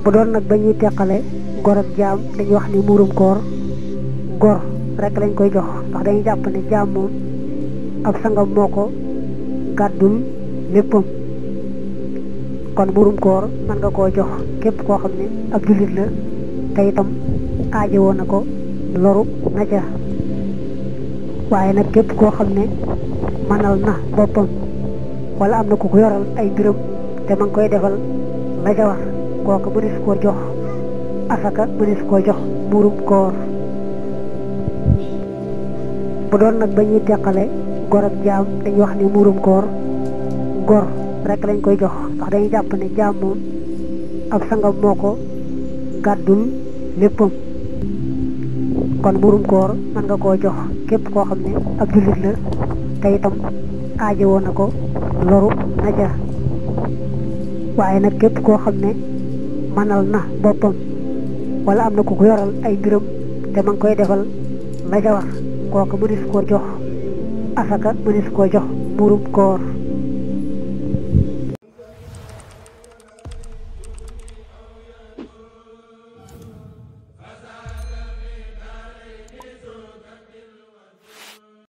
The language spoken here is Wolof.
bu doon nag ba ñuy teqale gor ak jaam dañuy wax ni muurum koor gor rek lañ koy jox ndax dañuy jàpp ne jaam moom ab sangam moo ko gàddul léppam kon muurum koor mën nga koo jox képp koo xam ne ab jullit la te itam aajowoo na ko loru na ca waaye nag képp koo xam ne mënal na boppam wala am na ku ko yoral ay mbiram te ma ngi koy defal la ca war kooku mënees koo jox asaka mënees koo jox muurum koor bu doon nag ba ñuy teqale gor ak jaam dañuy wax ni muurum koor gor rek lañ koy jox ndax dañuy jàpp ne jaam moom ab sangam moo ko gàddul léppam kon muurum koor mën nga koo jox képp koo xam ne ab jullit la te itam aajowoo na ko loru na ca waaye nag képp koo xam ne mënal na boppam wala am na ku ko yoral ay mbiram te ma ngi koy defal la ca war kooku mënees koo jox asaka mënees koo jox muurum koor